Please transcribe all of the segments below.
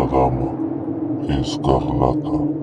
Dama Escarlata.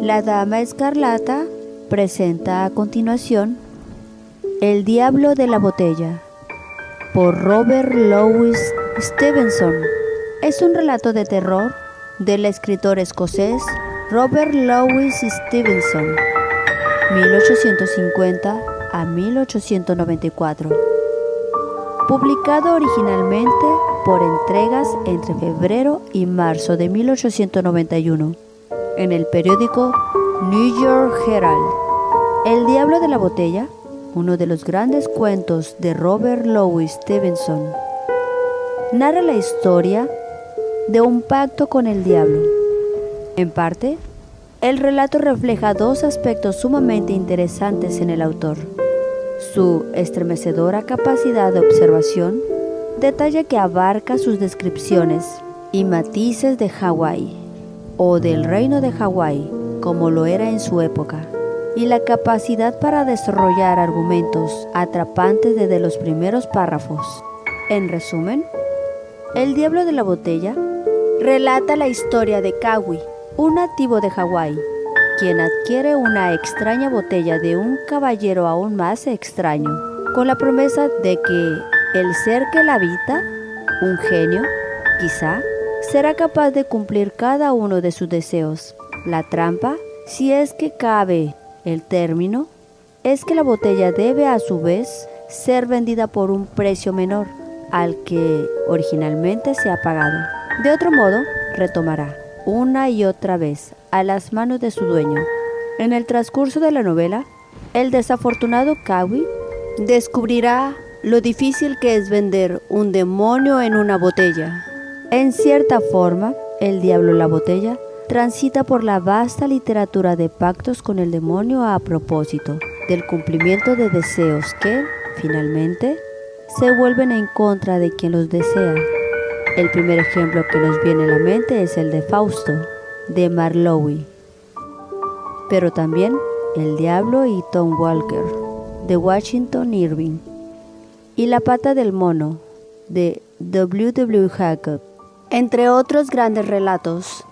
La Dama Escarlata presenta a continuación El Diablo de la Botella, por Robert Louis Stevenson. Es un relato de terror del escritor escocés Robert Louis Stevenson, 1850 a 1894. Publicado originalmente por entregas entre febrero y marzo de 1891 en el periódico New York Herald. El Diablo de la Botella, uno de los grandes cuentos de Robert Louis Stevenson, narra la historia de un pacto con el diablo. En parte, el relato refleja dos aspectos sumamente interesantes en el autor: su estremecedora capacidad de observación, detalle que abarca sus descripciones y matices de Hawái, o del reino de Hawái, como lo era en su época, y la capacidad para desarrollar argumentos atrapantes desde los primeros párrafos. En resumen, El Diablo de la Botella relata la historia de Kawi, un nativo de Hawái, quien adquiere una extraña botella de un caballero aún más extraño, con la promesa de que el ser que la habita, un genio, quizá, será capaz de cumplir cada uno de sus deseos. La trampa, si es que cabe el término, es que la botella debe a su vez ser vendida por un precio menor al que originalmente se ha pagado. De otro modo, retomará una y otra vez a las manos de su dueño. En el transcurso de la novela, el desafortunado Kawi descubrirá lo difícil que es vender un demonio en una botella. En cierta forma, El Diablo de la Botella transita por la vasta literatura de pactos con el demonio a propósito del cumplimiento de deseos que, finalmente, se vuelven en contra de quien los desea. El primer ejemplo que nos viene a la mente es el de Fausto, de Marlowe, pero también El Diablo y Tom Walker, de Washington Irving, y La Pata del Mono, de W. W. Jacob, entre otros grandes relatos.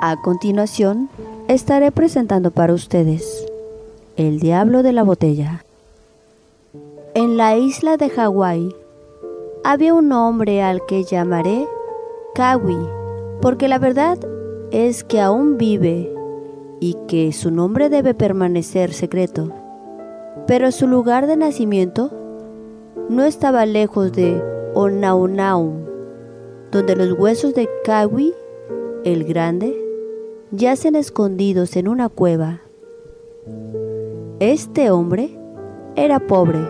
A continuación, estaré presentando para ustedes El Diablo de la Botella. En la isla de Hawái había un hombre al que llamaré Kawi, porque la verdad es que aún vive y que su nombre debe permanecer secreto. Pero su lugar de nacimiento no estaba lejos de Onaunaum, donde los huesos de Kawi, el Grande, yacen escondidos en una cueva. Este hombre era pobre,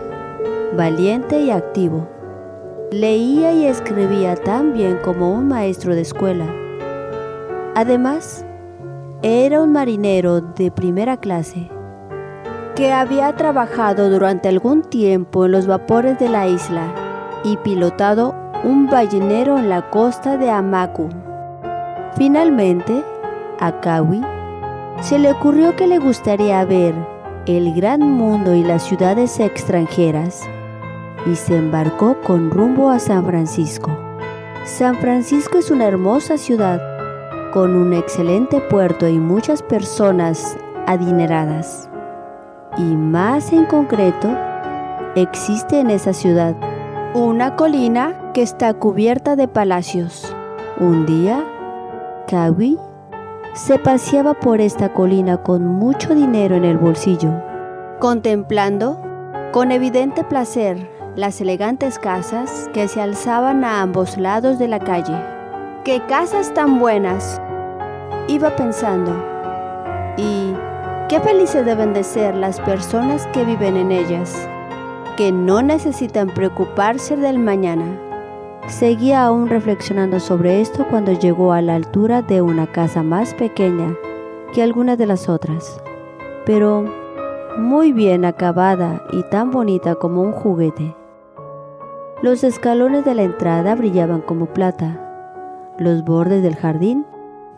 valiente y activo. Leía y escribía tan bien como un maestro de escuela. Además, era un marinero de primera clase que había trabajado durante algún tiempo en los vapores de la isla y pilotado un ballenero en la costa de Hamaku. Finalmente, a Kawi se le ocurrió que le gustaría ver el gran mundo y las ciudades extranjeras y se embarcó con rumbo a San Francisco. San Francisco es una hermosa ciudad con un excelente puerto y muchas personas adineradas. Y más en concreto, existe en esa ciudad una colina que está cubierta de palacios. Un día, Kawi se paseaba por esta colina con mucho dinero en el bolsillo, contemplando con evidente placer las elegantes casas que se alzaban a ambos lados de la calle. ¡Qué casas tan buenas!, iba pensando. Y qué felices deben de ser las personas que viven en ellas, que no necesitan preocuparse del mañana. Seguía aún reflexionando sobre esto cuando llegó a la altura de una casa más pequeña que algunas de las otras, pero muy bien acabada y tan bonita como un juguete. Los escalones de la entrada brillaban como plata. Los bordes del jardín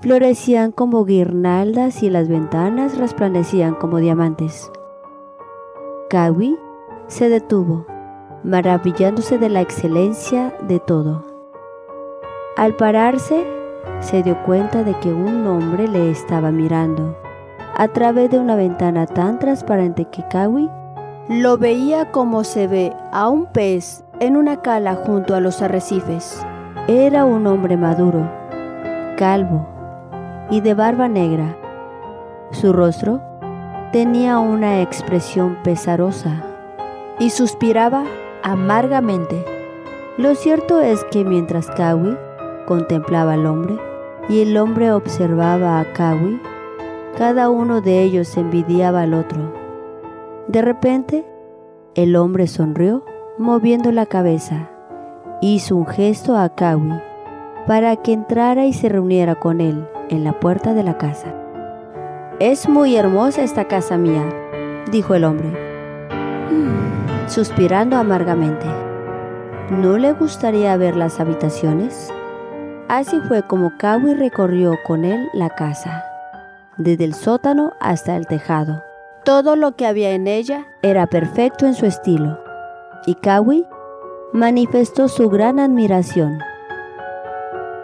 florecían como guirnaldas y las ventanas resplandecían como diamantes. Kawi se detuvo, maravillándose de la excelencia de todo. Al pararse, se dio cuenta de que un hombre le estaba mirando a través de una ventana tan transparente que Kawi lo veía como se ve a un pez en una cala junto a los arrecifes. Era un hombre maduro, calvo y de barba negra. Su rostro tenía una expresión pesarosa y suspiraba amargamente. Lo cierto es que mientras Kawi contemplaba al hombre y el hombre observaba a Kawi, cada uno de ellos envidiaba al otro. De repente, el hombre sonrió moviendo la cabeza. Hizo un gesto a Kawi para que entrara y se reuniera con él en la puerta de la casa. «Es muy hermosa esta casa mía», dijo el hombre, suspirando amargamente. ¿No le gustaría ver las habitaciones? Así fue como Kawi recorrió con él la casa, desde el sótano hasta el tejado. Todo lo que había en ella era perfecto en su estilo, y Kawi manifestó su gran admiración.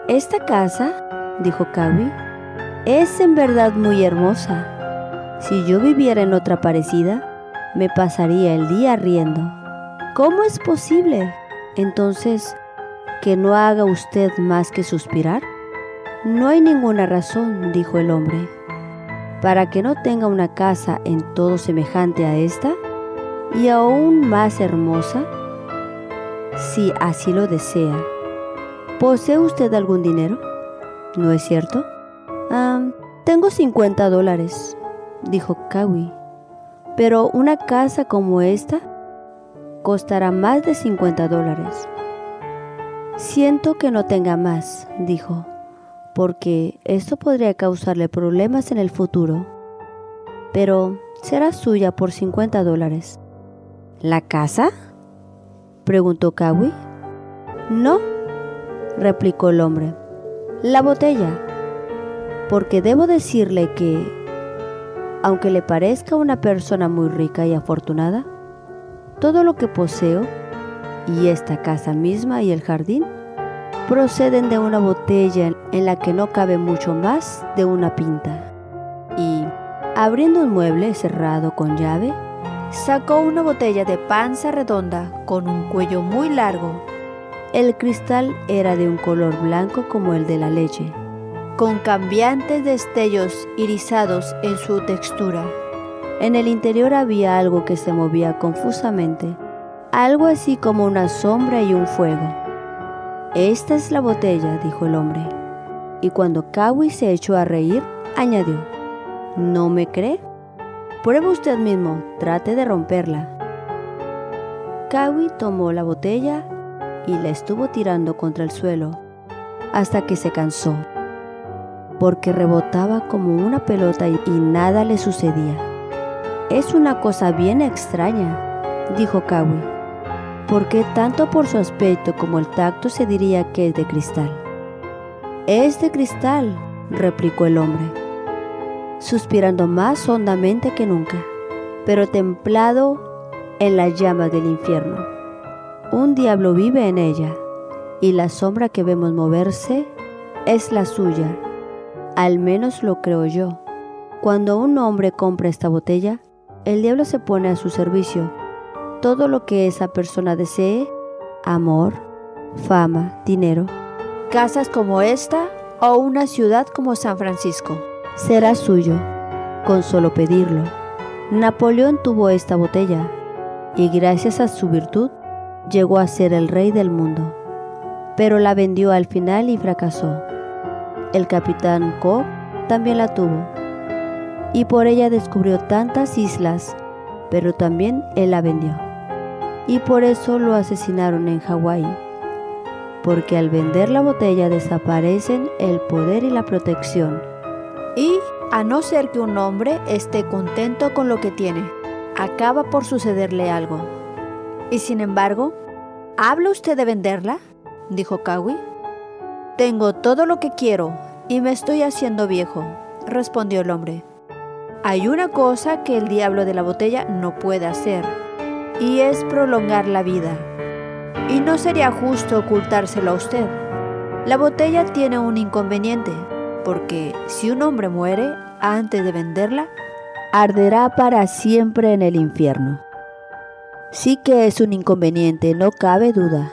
«Esta casa», dijo Kawi, «es en verdad muy hermosa. Si yo viviera en otra parecida, me pasaría el día riendo. ¿Cómo es posible, entonces, que no haga usted más que suspirar?» «No hay ninguna razón», dijo el hombre, «para que no tenga una casa en todo semejante a esta, y aún más hermosa, si así lo desea. ¿Posee usted algún dinero? ¿No es cierto?» Tengo $50, dijo Kawi, «pero una casa como esta costará más de $50. Siento que no tenga más», dijo, «porque esto podría causarle problemas en el futuro, pero será suya por $50. «¿La casa?», preguntó Kawi. «No», replicó el hombre, «la botella, porque debo decirle que, aunque le parezca una persona muy rica y afortunada, todo lo que poseo, y esta casa misma y el jardín, proceden de una botella en la que no cabe mucho más de una pinta». Y, abriendo un mueble cerrado con llave, sacó una botella de panza redonda con un cuello muy largo. El cristal era de un color blanco como el de la leche, con cambiantes destellos irisados en su textura. En el interior había algo que se movía confusamente, algo así como una sombra y un fuego. «Esta es la botella», dijo el hombre, y cuando Kawi se echó a reír, añadió, «¿No me cree? Pruebe usted mismo, trate de romperla. Kawi tomó la botella y la estuvo tirando contra el suelo hasta que se cansó, porque rebotaba como una pelota y nada le sucedía. Es una cosa bien extraña, dijo Kawi, porque tanto por su aspecto como el tacto se diría que es de cristal. Es de cristal, replicó el hombre, suspirando más hondamente que nunca, pero templado en las llamas del infierno. Un diablo vive en ella, y la sombra que vemos moverse es la suya. Al menos lo creo yo. Cuando un hombre compra esta botella, el diablo se pone a su servicio. Todo lo que esa persona desee, amor, fama, dinero, casas como esta o una ciudad como San Francisco, será suyo, con solo pedirlo. Napoleón tuvo esta botella y gracias a su virtud llegó a ser el rey del mundo, pero la vendió al final y fracasó. El capitán Cook también la tuvo y por ella descubrió tantas islas, pero también él la vendió. Y por eso lo asesinaron en Hawái, porque al vender la botella desaparecen el poder y la protección. Y, a no ser que un hombre esté contento con lo que tiene, acaba por sucederle algo. Y sin embargo, ¿habla usted de venderla?, dijo Kawi. Tengo todo lo que quiero y me estoy haciendo viejo, respondió el hombre. Hay una cosa que el diablo de la botella no puede hacer, y es prolongar la vida. Y no sería justo ocultárselo a usted. La botella tiene un inconveniente, porque si un hombre muere antes de venderla, arderá para siempre en el infierno. Sí que es un inconveniente, no cabe duda,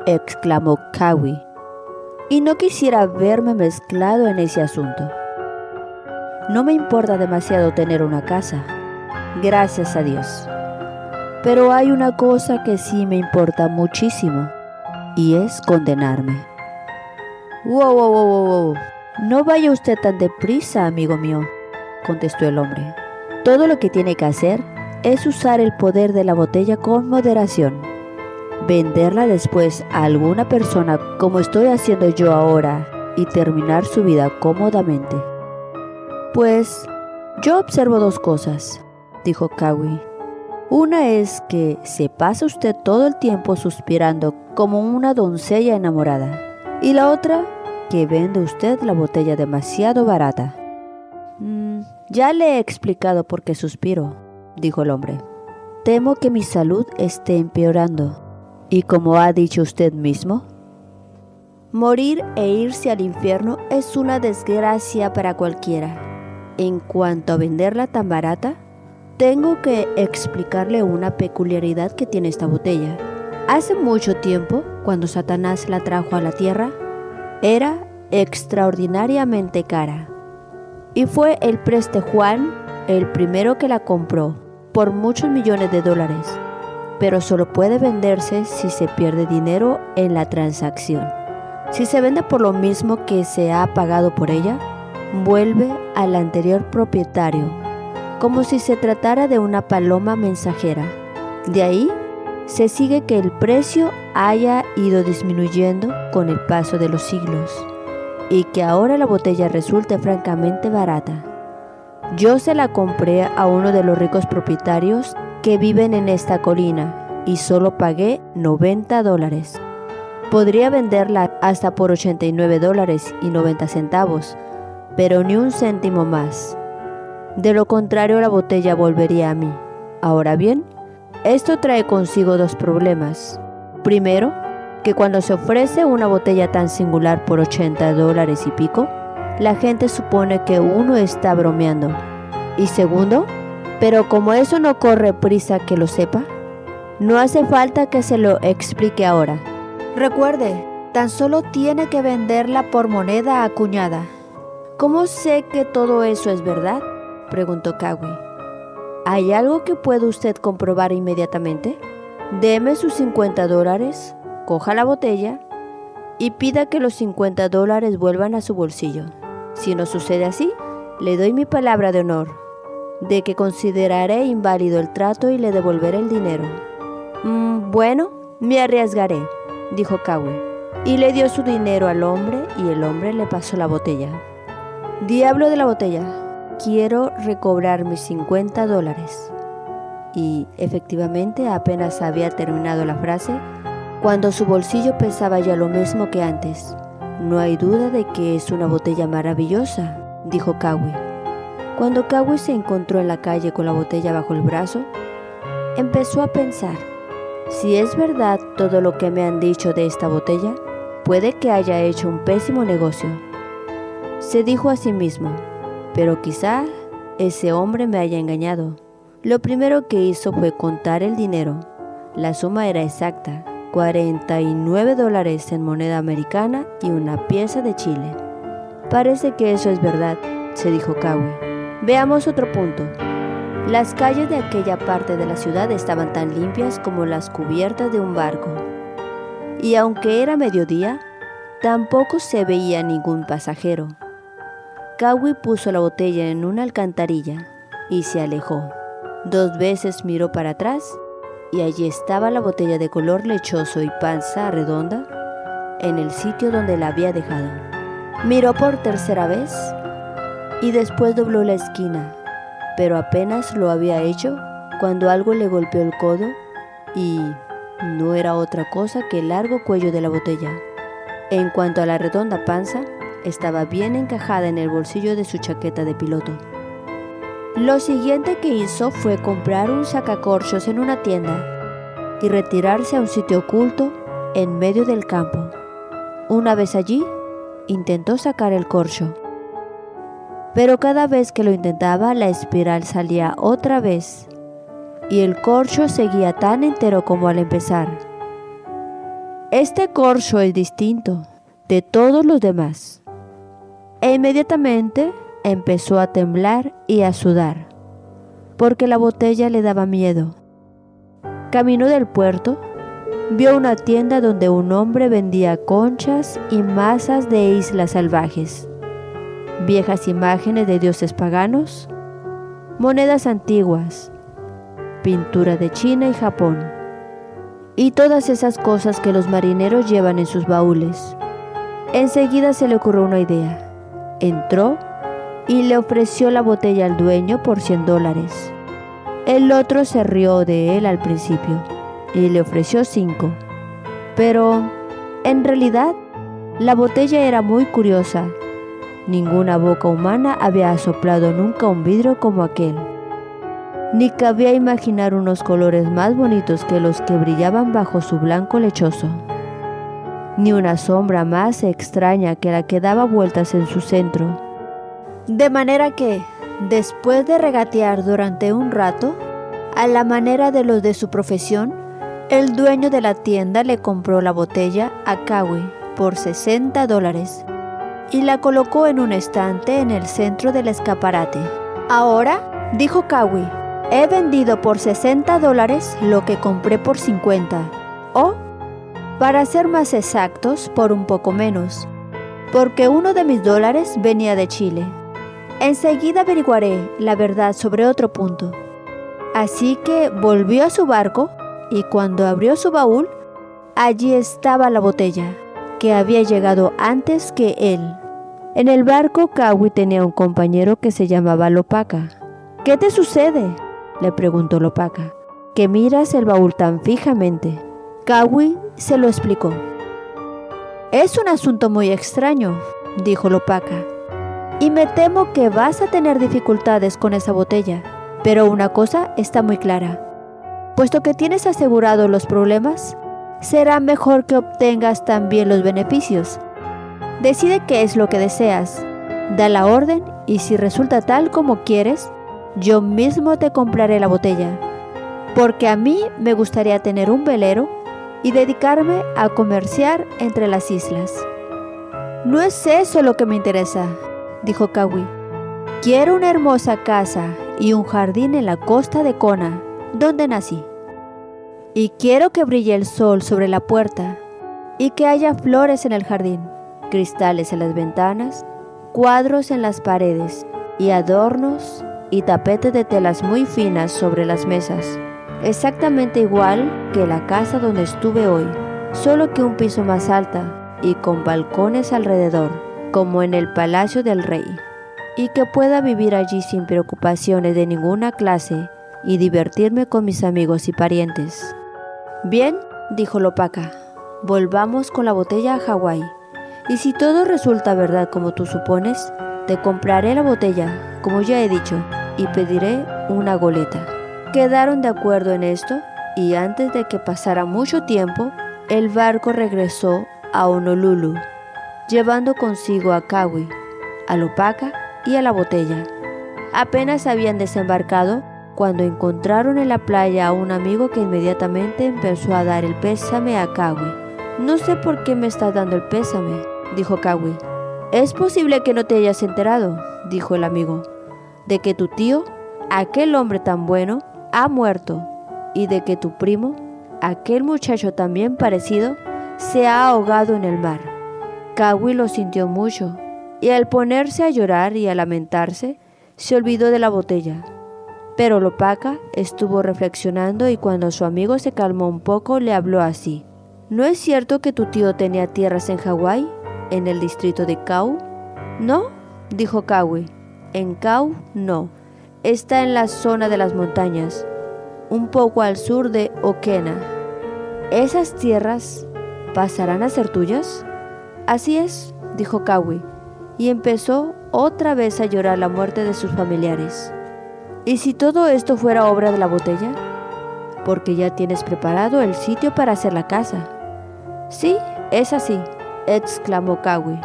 exclamó Kawi, y no quisiera verme mezclado en ese asunto. No me importa demasiado tener una casa, gracias a Dios. Pero hay una cosa que sí me importa muchísimo, y es condenarme. Wow. No vaya usted tan deprisa, amigo mío, contestó el hombre. Todo lo que tiene que hacer es usar el poder de la botella con moderación. Venderla después a alguna persona como estoy haciendo yo ahora y terminar su vida cómodamente. Pues yo observo dos cosas, dijo Kawi. Una es que se pasa usted todo el tiempo suspirando como una doncella enamorada. Y la otra, que vende usted la botella demasiado barata. Ya le he explicado por qué suspiro, dijo el hombre. Temo que mi salud esté empeorando. Y como ha dicho usted mismo, morir e irse al infierno es una desgracia para cualquiera. En cuanto a venderla tan barata, tengo que explicarle una peculiaridad que tiene esta botella. Hace mucho tiempo, cuando Satanás la trajo a la tierra, era extraordinariamente cara. Y fue el preste Juan el primero que la compró por muchos millones de dólares, pero solo puede venderse si se pierde dinero en la transacción. Si se vende por lo mismo que se ha pagado por ella, vuelve al anterior propietario, como si se tratara de una paloma mensajera. De ahí se sigue que el precio haya ido disminuyendo con el paso de los siglos y que ahora la botella resulte francamente barata. Yo se la compré a uno de los ricos propietarios que viven en esta colina y solo pagué $90. Podría venderla hasta por $89.90, pero ni un céntimo más. De lo contrario, la botella volvería a mí. Ahora bien, esto trae consigo dos problemas. Primero, que cuando se ofrece una botella tan singular por $80 y pico, la gente supone que uno está bromeando. Y segundo, pero como eso no corre prisa que lo sepa, no hace falta que se lo explique ahora. Recuerde, tan solo tiene que venderla por moneda acuñada. ¿Cómo sé que todo eso es verdad?, preguntó Kawi. ¿Hay algo que pueda usted comprobar inmediatamente? Deme sus $50, coja la botella y pida que los $50 vuelvan a su bolsillo. Si no sucede así, le doy mi palabra de honor de que consideraré inválido el trato y le devolveré el dinero. Bueno, me arriesgaré, dijo Kawi, y le dio su dinero al hombre y el hombre le pasó la botella. Diablo de la botella, quiero recobrar mis $50. Y efectivamente apenas había terminado la frase cuando su bolsillo pesaba ya lo mismo que antes. No hay duda de que es una botella maravillosa, dijo Kawi. Cuando Kawi se encontró en la calle con la botella bajo el brazo, empezó a pensar: si es verdad todo lo que me han dicho de esta botella, puede que haya hecho un pésimo negocio. Se dijo a sí mismo: pero quizá ese hombre me haya engañado. Lo primero que hizo fue contar el dinero. La suma era exacta: $49 en moneda americana y una pieza de Chile. Parece que eso es verdad, se dijo Kawi. Veamos otro punto. Las calles de aquella parte de la ciudad estaban tan limpias como las cubiertas de un barco. Y aunque era mediodía, tampoco se veía ningún pasajero. Kawi puso la botella en una alcantarilla y se alejó. 2 veces miró para atrás y allí estaba la botella de color lechoso y panza redonda en el sitio donde la había dejado. Miró por tercera vez y después dobló la esquina, pero apenas lo había hecho cuando algo le golpeó el codo y no era otra cosa que el largo cuello de la botella. En cuanto a la redonda panza, estaba bien encajada en el bolsillo de su chaqueta de piloto. Lo siguiente que hizo fue comprar un sacacorchos en una tienda y retirarse a un sitio oculto en medio del campo. Una vez allí, intentó sacar el corcho, pero cada vez que lo intentaba, la espiral salía otra vez y el corcho seguía tan entero como al empezar. Este corcho es distinto de todos los demás. E inmediatamente empezó a temblar y a sudar, porque la botella le daba miedo. Caminó del puerto, vio una tienda donde un hombre vendía conchas y masas de islas salvajes, viejas imágenes de dioses paganos, monedas antiguas, pintura de China y Japón, y todas esas cosas que los marineros llevan en sus baúles. Enseguida se le ocurrió una idea. Entró y le ofreció la botella al dueño por $100. El otro se rió de él al principio y le ofreció 5. Pero, en realidad, la botella era muy curiosa. Ninguna boca humana había soplado nunca un vidrio como aquel. Ni cabía imaginar unos colores más bonitos que los que brillaban bajo su blanco lechoso. Ni una sombra más extraña que la que daba vueltas en su centro. De manera que, después de regatear durante un rato, a la manera de los de su profesión, el dueño de la tienda le compró la botella a Kawi por $60 y la colocó en un estante en el centro del escaparate. Ahora, dijo Kawi, he vendido por $60 lo que compré por 50, o, para ser más exactos, por un poco menos, porque uno de mis dólares venía de Chile. Enseguida averiguaré la verdad sobre otro punto. Así que volvió a su barco y cuando abrió su baúl, allí estaba la botella, que había llegado antes que él. En el barco, Kawi tenía un compañero que se llamaba Lopaka. ¿Qué te sucede?, le preguntó Lopaka, que miras el baúl tan fijamente. Kawi se lo explicó. Es un asunto muy extraño, dijo Lopaka, y me temo que vas a tener dificultades con esa botella, pero una cosa está muy clara. Puesto que tienes asegurados los problemas, será mejor que obtengas también los beneficios. Decide qué es lo que deseas, da la orden y si resulta tal como quieres, yo mismo te compraré la botella, porque a mí me gustaría tener un velero y dedicarme a comerciar entre las islas. No es eso lo que me interesa, dijo Kawi. Quiero una hermosa casa y un jardín en la costa de Kona, donde nací. Y quiero que brille el sol sobre la puerta y que haya flores en el jardín, cristales en las ventanas, cuadros en las paredes y adornos y tapetes de telas muy finas sobre las mesas, exactamente igual que la casa donde estuve hoy, solo que un piso más alta y con balcones alrededor, como en el palacio del rey, y que pueda vivir allí sin preocupaciones de ninguna clase y divertirme con mis amigos y parientes. Bien, dijo Lopaka, volvamos con la botella a Hawái, y si todo resulta verdad como tú supones, te compraré la botella, como ya he dicho, y pediré una goleta. Quedaron de acuerdo en esto, y antes de que pasara mucho tiempo, el barco regresó a Honolulu, llevando consigo a Kauai, a Lopaka y a la botella. Apenas habían desembarcado cuando encontraron en la playa a un amigo que inmediatamente empezó a dar el pésame a Kauai. No sé por qué me estás dando el pésame, dijo Kauai. Es posible que no te hayas enterado, dijo el amigo, de que tu tío, aquel hombre tan bueno, ha muerto, y de que tu primo, aquel muchacho también parecido, se ha ahogado en el mar. Kauai lo sintió mucho, y al ponerse a llorar y a lamentarse, se olvidó de la botella. Pero Lopaka estuvo reflexionando y cuando su amigo se calmó un poco le habló así. ¿No es cierto que tu tío tenía tierras en Hawái, en el distrito de Kau? ¿No? Dijo Kauai. En Kau, no. Está en la zona de las montañas, un poco al sur de Okena. ¿Esas tierras pasarán a ser tuyas? Así es, dijo Kauai, y empezó otra vez a llorar la muerte de sus familiares. ¿Y si todo esto fuera obra de la botella? Porque ya tienes preparado el sitio para hacer la casa. Sí, es así, exclamó Kauai.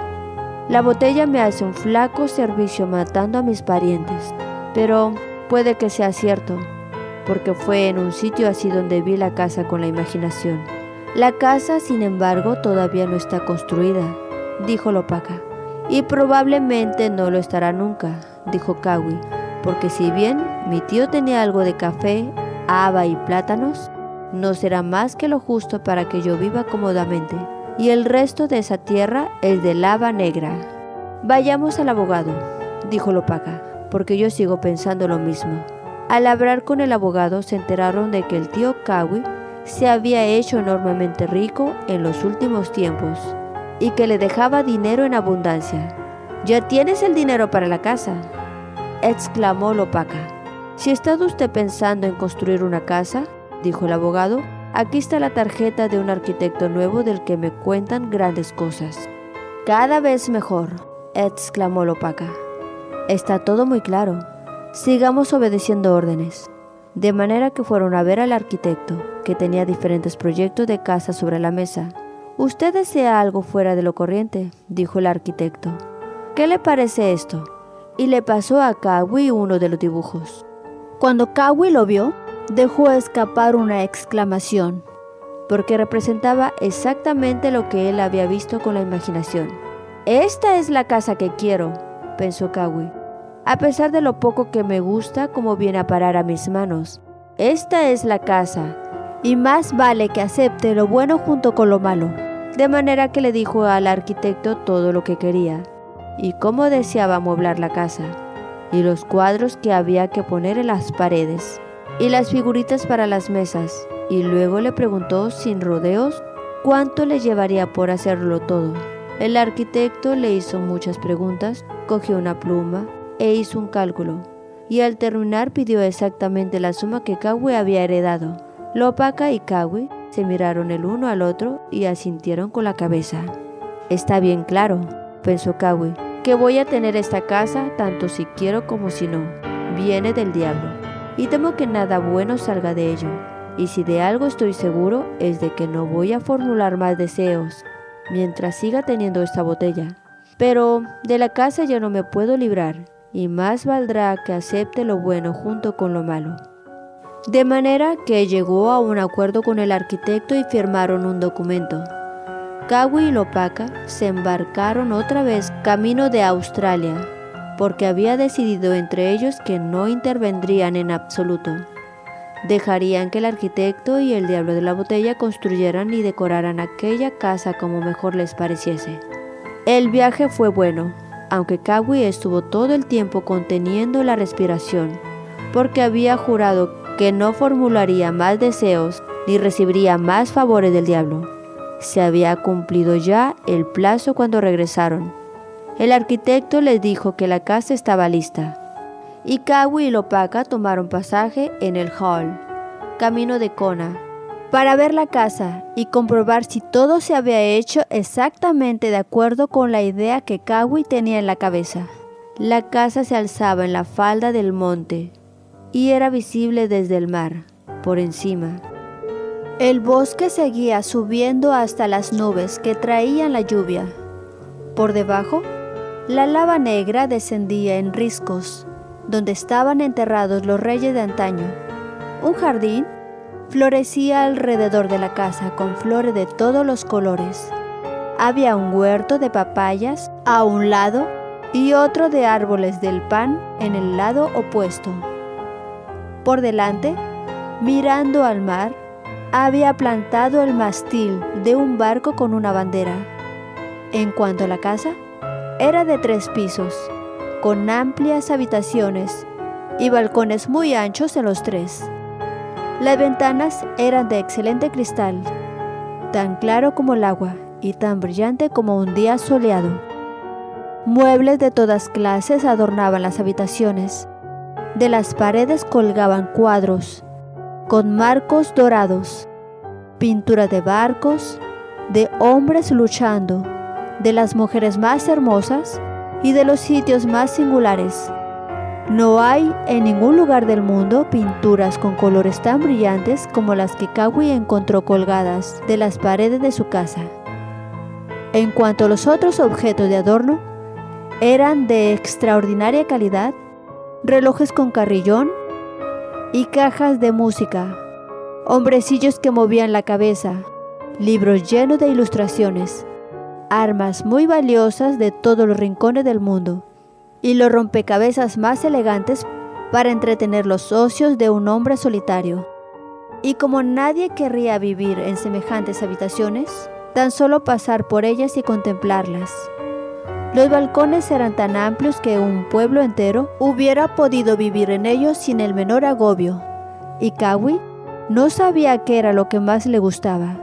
La botella me hace un flaco servicio matando a mis parientes, pero puede que sea cierto, porque fue en un sitio así donde vi la casa con la imaginación. La casa, sin embargo, todavía no está construida, dijo Lopaka. Y probablemente no lo estará nunca, dijo Kauai, porque si bien mi tío tenía algo de café, haba y plátanos, no será más que lo justo para que yo viva cómodamente, y el resto de esa tierra es de lava negra. Vayamos al abogado, dijo Lopaka, porque yo sigo pensando lo mismo. Al hablar con el abogado se enteraron de que el tío Kauai se había hecho enormemente rico en los últimos tiempos y que le dejaba dinero en abundancia. ¿Ya tienes el dinero para la casa?, exclamó Lopaka. Si está usted pensando en construir una casa, dijo el abogado, aquí está la tarjeta de un arquitecto nuevo del que me cuentan grandes cosas. Cada vez mejor, exclamó Lopaka. Está todo muy claro. Sigamos obedeciendo órdenes. De manera que fueron a ver al arquitecto, que tenía diferentes proyectos de casa sobre la mesa. «¿Usted desea algo fuera de lo corriente?», dijo el arquitecto. «¿Qué le parece esto?», y le pasó a Kauai uno de los dibujos. Cuando Kauai lo vio, dejó escapar una exclamación, porque representaba exactamente lo que él había visto con la imaginación. «Esta es la casa que quiero», pensó Kauai, «a pesar de lo poco que me gusta como viene a parar a mis manos. Esta es la casa, y más vale que acepte lo bueno junto con lo malo». De manera que le dijo al arquitecto todo lo que quería, y cómo deseaba amoblar la casa, y los cuadros que había que poner en las paredes, y las figuritas para las mesas, y luego le preguntó sin rodeos cuánto le llevaría por hacerlo todo. El arquitecto le hizo muchas preguntas, cogió una pluma e hizo un cálculo, y al terminar pidió exactamente la suma que Kauai había heredado. Lopaka y Kauai se miraron el uno al otro y asintieron con la cabeza. «Está bien claro», pensó Kauai, «que voy a tener esta casa tanto si quiero como si no. Viene del diablo, y temo que nada bueno salga de ello. Y si de algo estoy seguro es de que no voy a formular más deseos mientras siga teniendo esta botella. Pero de la casa ya no me puedo librar, y más valdrá que acepte lo bueno junto con lo malo». De manera que llegó a un acuerdo con el arquitecto y firmaron un documento. Kauai y Lopaka se embarcaron otra vez camino de Australia, porque había decidido entre ellos que no intervendrían en absoluto. Dejarían que el arquitecto y el diablo de la botella construyeran y decoraran aquella casa como mejor les pareciese. El viaje fue bueno, aunque Kawi estuvo todo el tiempo conteniendo la respiración, porque había jurado que no formularía más deseos ni recibiría más favores del diablo. Se había cumplido ya el plazo cuando regresaron. El arquitecto les dijo que la casa estaba lista, y Kawi y Lopaka tomaron pasaje en el hall, camino de Kona, para ver la casa y comprobar si todo se había hecho exactamente de acuerdo con la idea que Kawi tenía en la cabeza. La casa se alzaba en la falda del monte y era visible desde el mar, por encima. El bosque seguía subiendo hasta las nubes que traían la lluvia. Por debajo, la lava negra descendía en riscos, donde estaban enterrados los reyes de antaño. Un jardín florecía alrededor de la casa con flores de todos los colores. Había un huerto de papayas a un lado y otro de árboles del pan en el lado opuesto. Por delante, mirando al mar, había plantado el mástil de un barco con una bandera. En cuanto a la casa, era de 3 pisos, con amplias habitaciones y balcones muy anchos en los 3. Las ventanas eran de excelente cristal, tan claro como el agua y tan brillante como un día soleado. Muebles de todas clases adornaban las habitaciones. De las paredes colgaban cuadros con marcos dorados, pinturas de barcos, de hombres luchando, de las mujeres más hermosas y de los sitios más singulares. No hay en ningún lugar del mundo pinturas con colores tan brillantes como las que Kawi encontró colgadas de las paredes de su casa. En cuanto a los otros objetos de adorno, eran de extraordinaria calidad: relojes con carrillón y cajas de música, hombrecillos que movían la cabeza, libros llenos de ilustraciones, armas muy valiosas de todos los rincones del mundo, y los rompecabezas más elegantes para entretener los ocios de un hombre solitario. Y como nadie querría vivir en semejantes habitaciones, tan solo pasar por ellas y contemplarlas. Los balcones eran tan amplios que un pueblo entero hubiera podido vivir en ellos sin el menor agobio, y Kawi no sabía qué era lo que más le gustaba: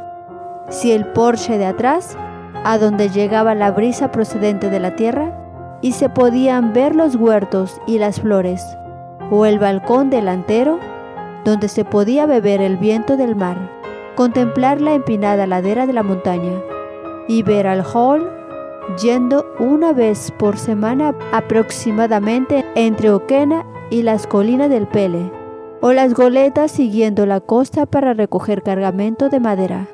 si el porche de atrás, a donde llegaba la brisa procedente de la tierra y se podían ver los huertos y las flores, o el balcón delantero, donde se podía beber el viento del mar, contemplar la empinada ladera de la montaña y ver al hall yendo una vez por semana aproximadamente entre Okena y las colinas del Pele, o las goletas siguiendo la costa para recoger cargamento de madera,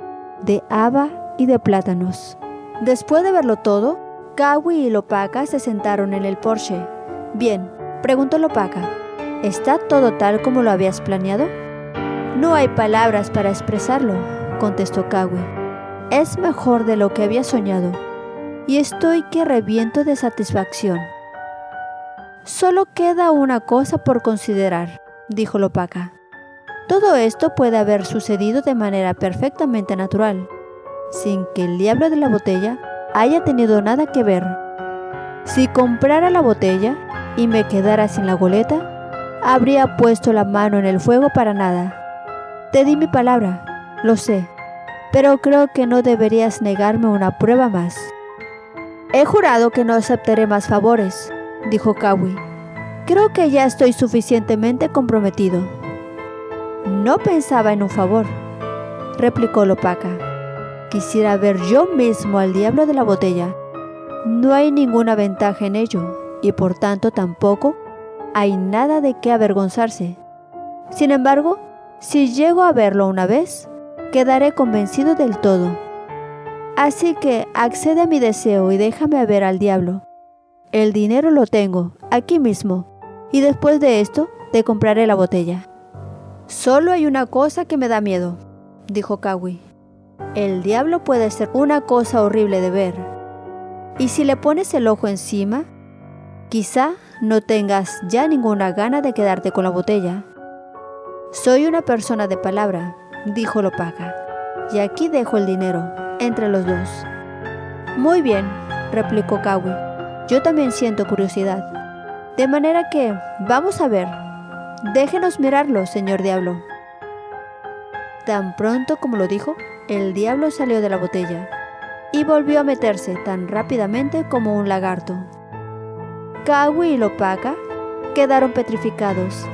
de haba y de plátanos. Después de verlo todo, Kawi y Lopaka se sentaron en el porche. «Bien», preguntó Lopaka, «¿está todo tal como lo habías planeado?» «No hay palabras para expresarlo», contestó Kawi. «Es mejor de lo que había soñado, y estoy que reviento de satisfacción». «Solo queda una cosa por considerar», dijo Lopaka. «Todo esto puede haber sucedido de manera perfectamente natural, sin que el diablo de la botella haya tenido nada que ver. Si comprara la botella y me quedara sin la goleta, habría puesto la mano en el fuego para nada. Te di mi palabra, lo sé, pero creo que no deberías negarme una prueba más». «He jurado que no aceptaré más favores», dijo Kawi. «Creo que ya estoy suficientemente comprometido». «No pensaba en un favor», replicó Lopaka. «Quisiera ver yo mismo al diablo de la botella. No hay ninguna ventaja en ello, y por tanto tampoco hay nada de qué avergonzarse. Sin embargo, si llego a verlo una vez, quedaré convencido del todo. Así que accede a mi deseo y déjame ver al diablo. El dinero lo tengo, aquí mismo, y después de esto te compraré la botella». «Solo hay una cosa que me da miedo», dijo Kawi. «El diablo puede ser una cosa horrible de ver, y si le pones el ojo encima, quizá no tengas ya ninguna gana de quedarte con la botella». «Soy una persona de palabra», dijo Lopaka, «y aquí dejo el dinero, entre los dos». «Muy bien», replicó Kawi, Yo también siento curiosidad. De manera que, vamos a ver. Déjenos mirarlo, señor diablo. Tan pronto como lo dijo, el diablo salió de la botella y volvió a meterse tan rápidamente como un lagarto. Kawi y Lopaka quedaron petrificados.